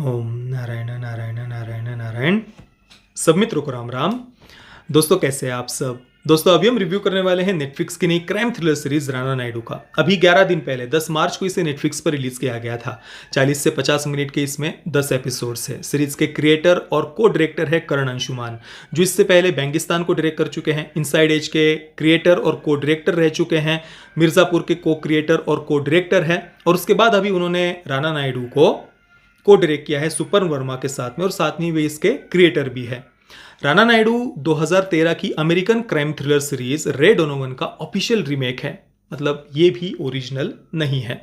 ओम नारायण नारायण नारायण नारायण। सब मित्रों को राम राम। दोस्तों कैसे हैं आप सब। दोस्तों अभी हम रिव्यू करने वाले हैं नेटफ्लिक्स की नई crime thriller series Rana Naidu का। अभी 11 दिन पहले 10 मार्च को इसे नेटफ्लिक्स पर रिलीज किया गया था। 40 से 50 मिनट के इसमें 10 एपिसोड्स है। सीरीज के क्रिएटर और को डायरेक्टर है करण अंशुमान, जो इससे पहले बेंगिस्तान को डायरेक्ट कर चुके हैं। इनसाइड एज के क्रिएटर और को डायरेक्टर रह चुके हैं। मिर्जापुर के को क्रिएटर और को डायरेक्टर है। और उसके बाद अभी उन्होंने राणा नायडू को डायरेक्ट किया है सुपर्न वर्मा के साथ में, और साथ में वे इसके क्रिएटर भी है। राणा नायडू 2013 की अमेरिकन क्राइम थ्रिलर सीरीज रे डोनोवन का ऑफिशियल रीमेक है। मतलब ये भी ओरिजिनल नहीं है।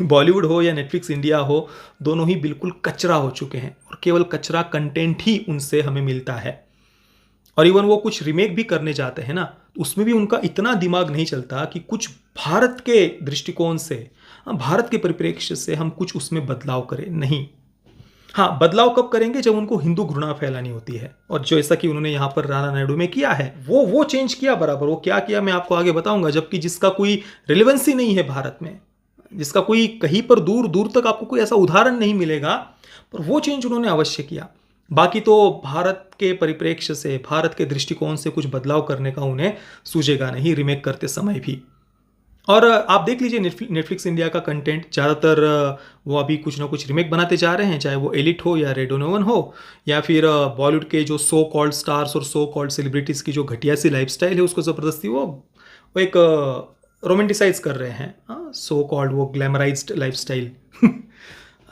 बॉलीवुड हो या नेटफ्लिक्स इंडिया हो, दोनों ही बिल्कुल कचरा हो चुके हैं और केवल कचरा कंटेंट ही उनसे हमें मिलता है। और इवन वो कुछ रीमेक भी करने जाते हैं ना, उसमें भी उनका इतना दिमाग नहीं चलता कि कुछ भारत के दृष्टिकोण से, भारत के परिप्रेक्ष्य से हम कुछ उसमें बदलाव करें। नहीं, हाँ बदलाव कब करेंगे, जब उनको हिंदू घृणा फैलानी होती है। और जो ऐसा कि उन्होंने यहाँ पर राणा नायडू में किया है, वो चेंज किया बराबर। वो क्या किया मैं आपको आगे बताऊंगा, जबकि जिसका कोई रिलेवेंस ही नहीं है भारत में, जिसका कोई कहीं पर दूर दूर तक आपको कोई ऐसा उदाहरण नहीं मिलेगा, पर वो चेंज उन्होंने अवश्य किया। बाकी तो भारत के परिप्रेक्ष्य से, भारत के दृष्टिकोण से कुछ बदलाव करने का उन्हें सूझेगा नहीं रीमेक करते समय भी। और आप देख लीजिए नेटफ्लिक्स इंडिया का कंटेंट ज़्यादातर वो अभी कुछ ना कुछ रीमेक बनाते जा रहे हैं, चाहे वो एलिट हो या रेड डोनोवन हो, या फिर बॉलीवुड के जो सो कॉल्ड स्टार्स और सो कॉल्ड सेलिब्रिटीज़ की जो घटिया सी लाइफस्टाइल है, उसको ज़बरदस्ती वो एक रोमेंटिसाइज कर रहे हैं। सो कॉल्ड वो ग्लैमराइज्ड लाइफस्टाइल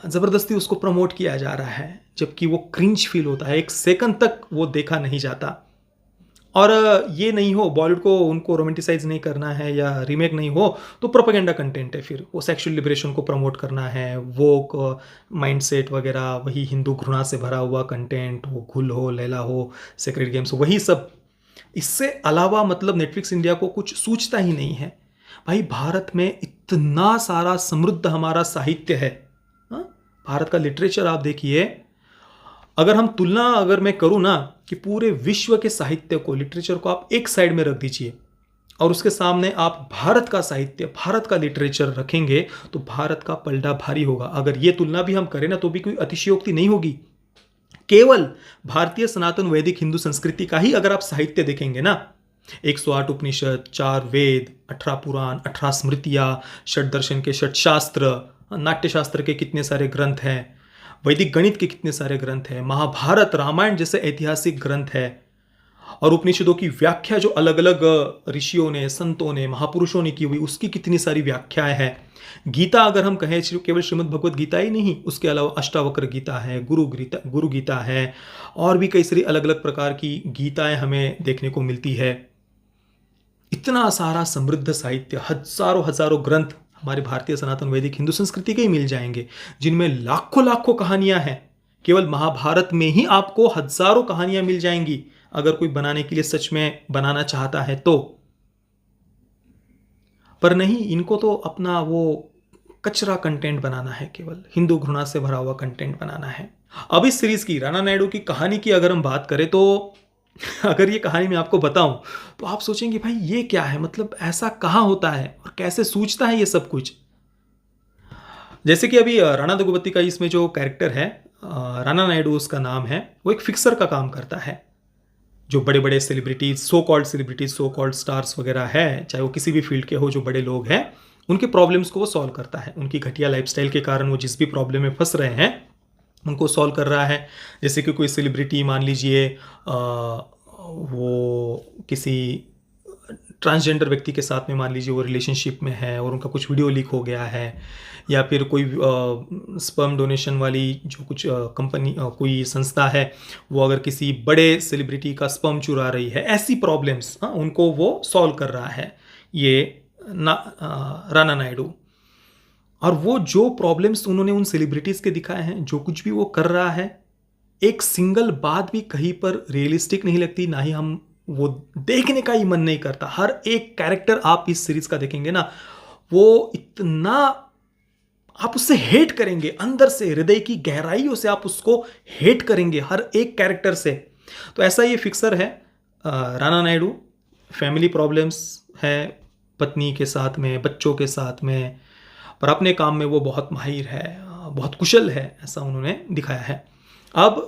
ज़बरदस्ती उसको प्रमोट किया जा रहा है, जबकि वो क्रिंज फील होता है। एक सेकंड तक वो देखा नहीं जाता। और ये नहीं हो, बॉलीवुड को उनको रोमेंटिसाइज नहीं करना है या रीमेक नहीं हो, तो प्रोपेगेंडा कंटेंट है। फिर वो सेक्सुअल लिबरेशन को प्रमोट करना है, वो माइंडसेट वगैरह, वही हिंदू घृणा से भरा हुआ कंटेंट, वो घुल हो, लैला हो, सेक्रेट गेम्स, वही सब। इससे अलावा मतलब नेटफ्लिक्स इंडिया को कुछ सूझता ही नहीं है। भाई भारत में इतना सारा समृद्ध हमारा साहित्य है। हाँ? भारत का लिटरेचर आप देखिए, अगर हम तुलना अगर मैं करूं ना, कि पूरे विश्व के साहित्य को, लिटरेचर को आप एक साइड में रख दीजिए और उसके सामने आप भारत का साहित्य, भारत का लिटरेचर रखेंगे, तो भारत का पलड़ा भारी होगा। अगर ये तुलना भी हम करें ना, तो भी कोई अतिशयोक्ति नहीं होगी। केवल भारतीय सनातन वैदिक हिंदू संस्कृति का ही अगर आप साहित्य देखेंगे ना, 108 उपनिषद, 4 वेद, 18 पुराण, 18 स्मृतियां, षट दर्शन के षट शास्त्र, नाट्य शास्त्र के कितने सारे ग्रंथ हैं, वैदिक गणित के कितने सारे ग्रंथ हैं, महाभारत रामायण जैसे ऐतिहासिक ग्रंथ है, और उपनिषदों की व्याख्या जो अलग अलग ऋषियों ने, संतों ने, महापुरुषों ने की हुई, उसकी कितनी सारी व्याख्याएं हैं। गीता अगर हम कहें, केवल श्रीमद् भगवत गीता ही नहीं, उसके अलावा अष्टावक्र गीता है, गुरु गीता है, और भी कई सारी अलग अलग प्रकार की गीताएं हमें देखने को मिलती है। इतना सारा समृद्ध साहित्य, हजारों हजारों ग्रंथ हमारे भारतीय सनातन वैदिक हिंदू संस्कृति के ही मिल जाएंगे, जिनमें लाखों लाखों कहानियां हैं। केवल महाभारत में ही आपको हजारों कहानियां मिल जाएंगी, अगर कोई बनाने के लिए सच में बनाना चाहता है तो। पर नहीं, इनको तो अपना वो कचरा कंटेंट बनाना है, केवल हिंदू घृणा से भरा हुआ कंटेंट बनाना है। अब इस सीरीज की, राणा नायडू की कहानी की अगर हम बात करें, तो अगर ये कहानी मैं आपको बताऊं तो आप सोचेंगे भाई ये क्या है, मतलब ऐसा कहाँ होता है और कैसे सूझता है ये सब कुछ। जैसे कि अभी राणा दग्गुबत्ती का इसमें जो कैरेक्टर है, राणा नायडू उसका नाम है, वो एक फिक्सर का काम करता है। जो बड़े बड़े सेलिब्रिटीज, सो कॉल्ड स्टार्स वगैरह है, चाहे वो किसी भी फील्ड के हो, जो बड़े लोग हैं, उनके प्रॉब्लम्स को वो सॉल्व करता है। उनकी घटिया लाइफस्टाइल के कारण वो जिस भी प्रॉब्लम में फंस रहे हैं, उनको सॉल्व कर रहा है। जैसे कि कोई सेलिब्रिटी मान लीजिए, वो किसी ट्रांसजेंडर व्यक्ति के साथ में मान लीजिए वो रिलेशनशिप में है और उनका कुछ वीडियो लीक हो गया है, या फिर कोई स्पर्म डोनेशन वाली जो कुछ कंपनी, कोई संस्था है, वो अगर किसी बड़े सेलिब्रिटी का स्पर्म चुरा रही है, ऐसी प्रॉब्लम्स उनको वो सॉल्व कर रहा है ये राणा नायडू। और वो जो प्रॉब्लम्स उन्होंने उन सेलिब्रिटीज़ के दिखाए हैं, जो कुछ भी वो कर रहा है, एक सिंगल बात भी कहीं पर रियलिस्टिक नहीं लगती, ना ही हम वो देखने का ही मन नहीं करता। हर एक कैरेक्टर आप इस सीरीज का देखेंगे ना, वो इतना आप उससे हेट करेंगे, अंदर से, हृदय की गहराइयों से आप उसको हेट करेंगे, हर एक कैरेक्टर से। तो ऐसा ये फिक्सर है राणा नायडू। फैमिली प्रॉब्लम्स है पत्नी के साथ में, बच्चों के साथ में, पर अपने काम में वो बहुत माहिर है, बहुत कुशल है, ऐसा उन्होंने दिखाया है। अब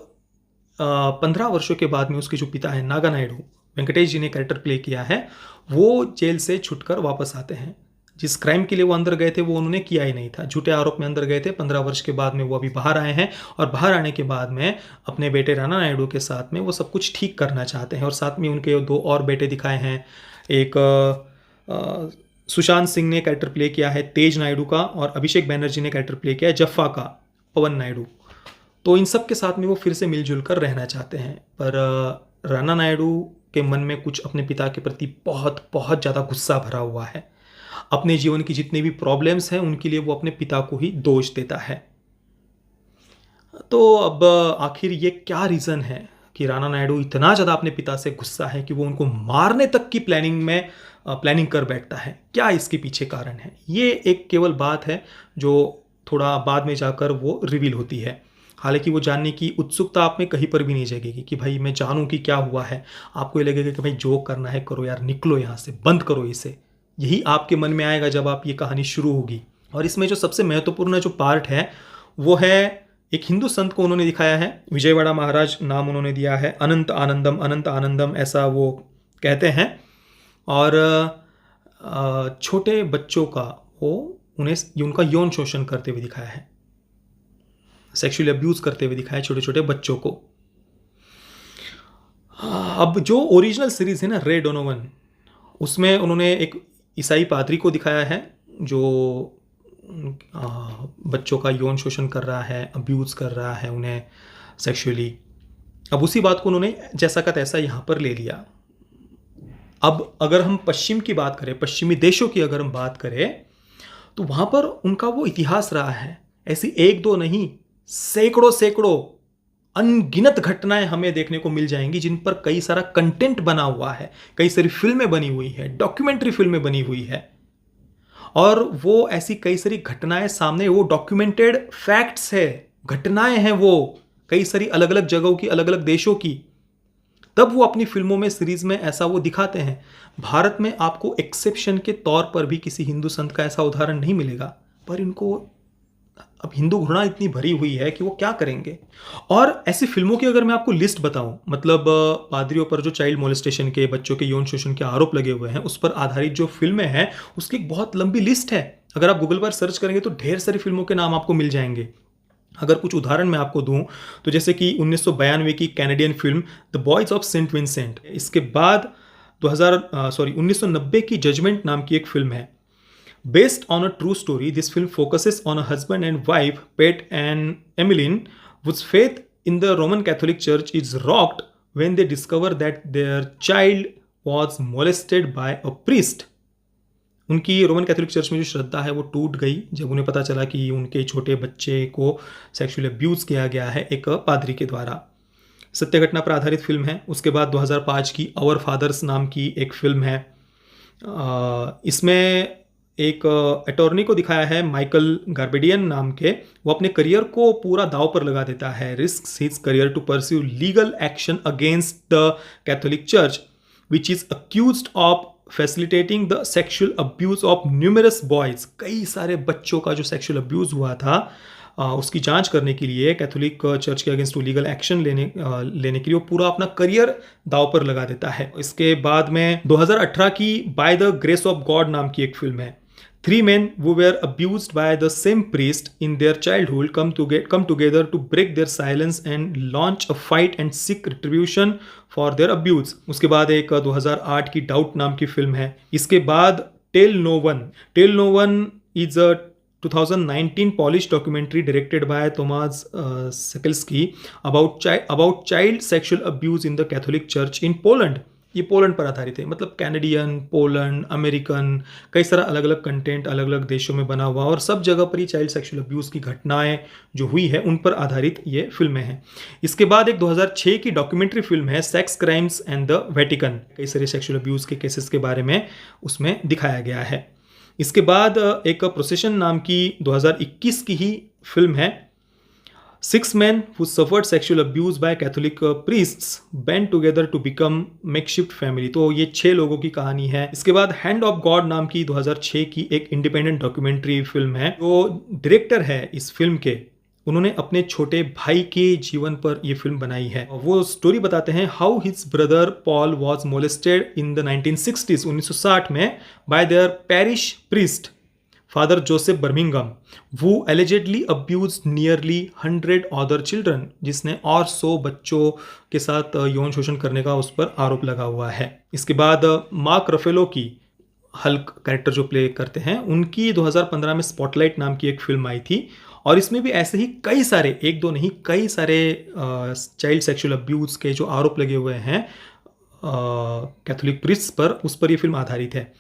15 वर्षों के बाद में उसके जो पिता हैं नागा नायडू, वेंकटेश जी ने कैरेक्टर प्ले किया है, वो जेल से छुटकर वापस आते हैं। जिस क्राइम के लिए वो अंदर गए थे वो उन्होंने किया ही नहीं था, झूठे आरोप में अंदर गए थे। 15 वर्ष के बाद में वो अभी बाहर आए हैं और बाहर आने के बाद में अपने बेटे राणा नायडू के साथ में वो सब कुछ ठीक करना चाहते हैं। और साथ में उनके 2 और बेटे दिखाए हैं। एक सुशांत सिंह ने कैरेक्टर प्ले किया है तेज नायडू का, और अभिषेक बैनर्जी ने कैरेक्टर प्ले किया है जफ्फा का, पवन नायडू। तो इन सब के साथ में वो फिर से मिलजुल कर रहना चाहते हैं। पर राणा नायडू के मन में कुछ अपने पिता के प्रति बहुत बहुत ज़्यादा गुस्सा भरा हुआ है। अपने जीवन की जितनी भी प्रॉब्लम्स हैं उनके लिए वो अपने पिता को ही दोष देता है। तो अब आखिर ये क्या रीज़न है कि राणा नायडू इतना ज़्यादा अपने पिता से गुस्सा है कि वो उनको मारने तक की प्लानिंग कर बैठता है? क्या इसके पीछे कारण है? ये एक केवल बात है जो थोड़ा बाद में जाकर वो रिवील होती है। हालांकि वो जानने की उत्सुकता आप में कहीं पर भी नहीं जगेगी कि भाई मैं जानूं कि क्या हुआ है। आपको ये लगेगा कि भाई जो करना है करो यार, निकलो यहाँ से, बंद करो इसे। यही आपके मन में आएगा जब आप ये कहानी शुरू होगी। और इसमें जो सबसे महत्वपूर्ण जो पार्ट है वो है, एक हिंदू संत को उन्होंने दिखाया है, विजयवाड़ा महाराज नाम उन्होंने दिया है, अनंत आनंदम ऐसा वो कहते हैं। और छोटे बच्चों का वो उनका यौन शोषण करते हुए दिखाया है, सेक्सुअली अब्यूज करते हुए दिखाया है छोटे छोटे बच्चों को। अब जो ओरिजिनल सीरीज है ना रे डोनोवन, उसमें उन्होंने एक ईसाई पादरी को दिखाया है जो बच्चों का यौन शोषण कर रहा है, अब्यूज़ कर रहा है उन्हें सेक्सुअली। अब उसी बात को उन्होंने जैसा का तैसा यहाँ पर ले लिया। अब अगर हम पश्चिम की बात करें, पश्चिमी देशों की अगर हम बात करें, तो वहाँ पर उनका वो इतिहास रहा है। ऐसी 1-2 नहीं, सैकड़ों अनगिनत घटनाएं हमें देखने को मिल जाएंगी जिन पर कई सारा कंटेंट बना हुआ है, कई सारी फिल्में बनी हुई है, डॉक्यूमेंट्री फिल्में बनी हुई है। और वो ऐसी कई सारी घटनाएं सामने, वो डॉक्यूमेंटेड फैक्ट्स है, घटनाएं हैं वो कई सारी अलग अलग जगहों की, अलग अलग देशों की। तब वो अपनी फिल्मों में, सीरीज में ऐसा वो दिखाते हैं। भारत में आपको एक्सेप्शन के तौर पर भी किसी हिंदू संत का ऐसा उदाहरण नहीं मिलेगा। पर इनको अब हिंदू घृणा इतनी भरी हुई है कि वो क्या करेंगे। और ऐसी फिल्मों की अगर मैं आपको लिस्ट बताऊं, मतलब पादरियों पर जो चाइल्ड मोलेस्टेशन के, बच्चों के यौन शोषण के आरोप लगे हुए हैं, उस पर आधारित जो फिल्में हैं उसकी एक बहुत लंबी लिस्ट है। अगर आप गूगल पर सर्च करेंगे तो ढेर सारी फिल्मों के नाम आपको मिल जाएंगे। अगर कुछ उदाहरण मैं आपको दूं तो जैसे कि 1992 की Canadian film the boys of Saint Vincent, इसके बाद 1990 की जजमेंट नाम की एक फिल्म है। Based on a true story, this film focuses on a husband and wife, Pat and Emmeline, whose faith in the Roman Catholic Church is rocked when they discover that their child was molested by a priest. उनकी Roman Catholic church में जो श्रद्धा है वो टूट गई जब उन्हें पता चला कि उनके छोटे बच्चे को सेक्सुअली अब्यूज़ किया गया है एक पादरी के द्वारा। सत्य घटना पर आधारित फिल्म है। उसके बाद 2005 की आवर फादर्स नाम की एक फिल्म है। इसमें एक अटॉर्नी को दिखाया है, माइकल गार्बेडियन नाम के। वो अपने करियर को पूरा दाव पर लगा देता है, risks his career to pursue legal action against the Catholic church which is accused of facilitating the sexual abuse of numerous boys. कई सारे बच्चों का जो सेक्सुअल अब्यूज हुआ था उसकी जांच करने के लिए कैथोलिक चर्च के अगेंस्ट लीगल एक्शन लेने के लिए वो पूरा अपना करियर दाव पर लगा देता है। इसके बाद में 2018 की by the grace of God नाम की एक फिल्म है। 3 men who were abused by the same priest in their childhood come together to break their silence and launch a fight and seek retribution for their abuse. उसके बाद एक 2008 की doubt नाम की फिल्म है। इसके बाद tell no one is a 2019 Polish documentary directed by Tomasz Sekelski about child sexual abuse in the Catholic Church in Poland. ये पोलैंड पर आधारित है, मतलब कैनेडियन, पोलैंड, अमेरिकन, कई सारा अलग अलग कंटेंट अलग अलग देशों में बना हुआ और सब जगह पर ये चाइल्ड सेक्सुअल अब्यूज़ की घटनाएं जो हुई है उन पर आधारित ये फिल्में हैं। इसके बाद एक 2006 की डॉक्यूमेंट्री फिल्म है sex crimes and the Vatican. कई सारे सेक्सुअल अब्यूज़ के केसेस के बारे में उसमें दिखाया गया है। इसके बाद एक प्रोसेशन नाम की 2021 की ही फिल्म है। 6 men who suffered sexual abuse by Catholic priests band together to become makeshift family। तो ये 6 लोगों की कहानी है। इसके बाद हैंड ऑफ गॉड नाम की 2006 की एक इंडिपेंडेंट डॉक्यूमेंट्री फिल्म है। जो डायरेक्टर है इस फिल्म के उन्होंने अपने छोटे भाई के जीवन पर ये फिल्म बनाई है। वो स्टोरी बताते हैं how his brother Paul was molested in the 1960s 1960 में by their parish priest father Joseph Birmingham, वो allegedly abuse nearly 100 other children, जिसने और 100 बच्चों के साथ यौन शोषण करने का उस पर आरोप लगा हुआ है। इसके बाद मार्क रफेलो की हल्क कैरेक्टर जो प्ले करते हैं, उनकी 2015 में स्पॉटलाइट नाम की एक फिल्म आई थी और इसमें भी ऐसे ही कई सारे, एक दो नहीं कई सारे चाइल्ड सेक्सुअल अब्यूज के जो आरोप लगे हुए हैं कैथोलिक प्रीस्ट पर, उस पर यह फिल्म आधारित है।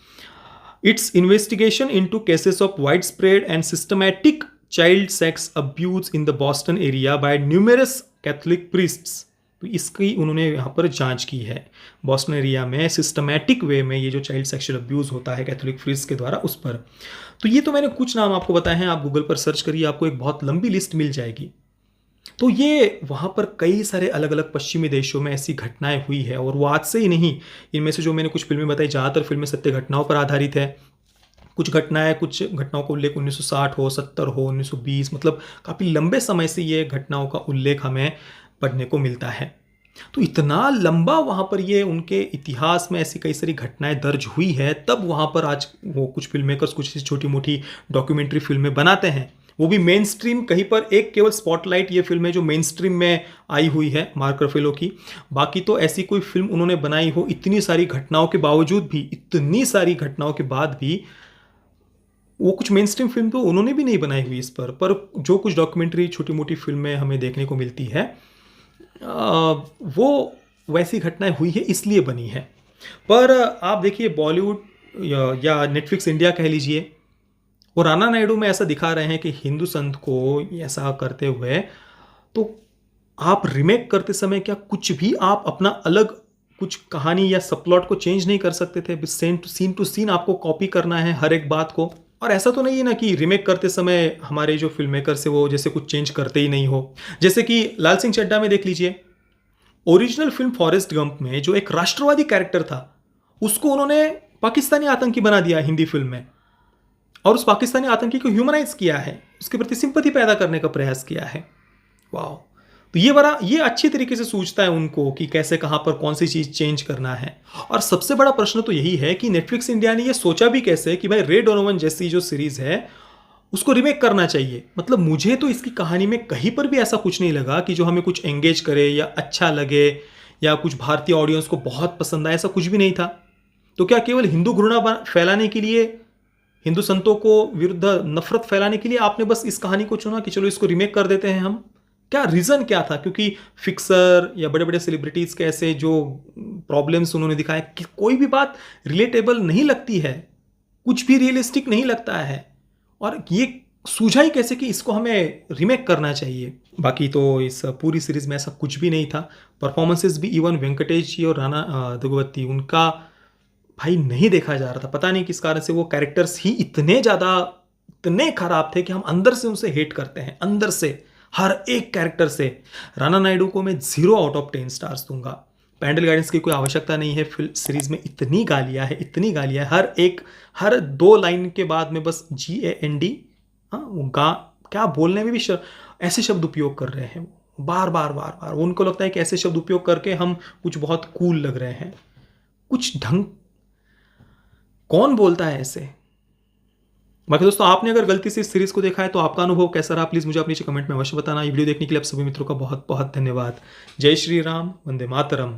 It's investigation into cases of wide spread and systematic child sex abuse in the Boston area bye numerous Catholic priests, तो इसकी उन्होंने यहाँ पर जांच की है। बॉस्टन एरिया में सिस्टमैटिक वे में ये जो चाइल्ड सेक्सुअल अब्यूज़ होता है कैथोलिक प्रीस्ट के द्वारा, उस पर। तो ये तो मैंने कुछ नाम आपको बताए हैं, आप गूगल पर सर्च करिए, आपको एक बहुत लंबी लिस्ट मिल जाएगी। तो ये वहाँ पर कई सारे अलग अलग पश्चिमी देशों में ऐसी घटनाएं हुई है और वो आज से ही नहीं, इनमें से जो मैंने कुछ फिल्में बताई, ज़्यादातर फिल्में सत्य घटनाओं पर आधारित है। कुछ घटनाओं का उल्लेख 1960 हो, 70 हो, 1920, मतलब काफ़ी लंबे समय से ये घटनाओं का उल्लेख हमें पढ़ने को मिलता है। तो इतना लंबा वहाँ पर ये उनके इतिहास में ऐसी कई सारी घटनाएं दर्ज हुई है, तब वहाँ पर आज वो कुछ फिल्म मेकर्स कुछ छोटी मोटी डॉक्यूमेंट्री फिल्में बनाते हैं, वो भी मेन स्ट्रीम। कहीं पर एक केवल स्पॉटलाइट ये फिल्म है जो मेन स्ट्रीम में आई हुई है मार्क रफेलो की, बाकी तो ऐसी कोई फिल्म उन्होंने बनाई हो इतनी सारी घटनाओं के बावजूद भी, इतनी सारी घटनाओं के बाद भी, वो कुछ मेन स्ट्रीम फिल्म तो उन्होंने भी नहीं बनाई हुई इस पर जो कुछ डॉक्यूमेंट्री छोटी मोटी फिल्में हमें देखने को मिलती है वो वैसी घटनाएं हुई है इसलिए बनी है। पर आप देखिए बॉलीवुड या नेटफ्लिक्स इंडिया कह लीजिए, वो राना नायडू में ऐसा दिखा रहे हैं कि हिंदू संत को ऐसा करते हुए, तो आप रिमेक करते समय क्या कुछ भी आप अपना अलग कुछ कहानी या सबप्लॉट को चेंज नहीं कर सकते थे? सीन टू सीन आपको कॉपी करना है हर एक बात को। और ऐसा तो नहीं है ना कि रिमेक करते समय हमारे जो फिल्म मेकर्स है वो जैसे कुछ चेंज करते ही नहीं हो। जैसे कि लाल सिंह चड्ढा में देख लीजिए, ओरिजिनल फिल्म फॉरेस्ट गंप में जो एक राष्ट्रवादी कैरेक्टर था, उसको उन्होंने पाकिस्तानी आतंकी बना दिया हिंदी फिल्म में, और उस पाकिस्तानी आतंकी को ह्यूमनाइज किया है, उसके प्रति सिंपैथी पैदा करने का प्रयास किया है। वाह, तो ये अच्छी तरीके से सूझता है उनको कि कैसे कहाँ पर कौन सी चीज़ चेंज करना है। और सबसे बड़ा प्रश्न तो यही है कि नेटफ्लिक्स इंडिया ने ये सोचा भी कैसे कि भाई रे डोनोवन जैसी जो सीरीज़ है उसको रिमेक करना चाहिए। मतलब मुझे तो इसकी कहानी में कहीं पर भी ऐसा कुछ नहीं लगा कि जो हमें कुछ एंगेज करे या अच्छा लगे या कुछ भारतीय ऑडियंस को बहुत पसंद आए, ऐसा कुछ भी नहीं था। तो क्या केवल हिंदू घृणा फैलाने के लिए, हिंदू संतों को विरुद्ध नफरत फैलाने के लिए आपने बस इस कहानी को चुना कि चलो इसको रिमेक कर देते हैं हम? क्या रीज़न क्या था? क्योंकि फिक्सर या बड़े बड़े सेलिब्रिटीज़ के ऐसे जो प्रॉब्लम्स उन्होंने दिखाए कि कोई भी बात रिलेटेबल नहीं लगती है, कुछ भी रियलिस्टिक नहीं लगता है, और ये सूझा ही कैसे कि इसको हमें रिमेक करना चाहिए। बाकी तो इस पूरी सीरीज़ में ऐसा कुछ भी नहीं था। परफॉर्मेंसेस भी इवन वेंकटेश जी और राणा दुग्गवती, उनका भाई नहीं देखा जा रहा था। पता नहीं किस कारण से वो कैरेक्टर्स ही इतने खराब थे कि हम अंदर से उनसे हेट करते हैं, अंदर से हर एक कैरेक्टर से। राणा नायडू को मैं 0 आउट ऑफ 10 स्टार्स दूंगा। पैरेंटल गाइडेंस की कोई आवश्यकता नहीं है। फिल्म सीरीज में इतनी गालियां है, हर 2 लाइन के बाद में बस GAND, क्या बोलने में भी ऐसे शब्द उपयोग कर रहे हैं बार बार। उनको लगता है कि ऐसे शब्द उपयोग करके हम कुछ बहुत कूल लग रहे हैं। कुछ ढंग, कौन बोलता है ऐसे? बाकी दोस्तों, आपने अगर गलती से इस सीरीज को देखा है तो आपका अनुभव कैसा रहा, प्लीज़ मुझे आप नीचे कमेंट में अवश्य बताना। ये वीडियो देखने के लिए आप सभी मित्रों का बहुत बहुत धन्यवाद। जय श्री राम, वंदे मातरम।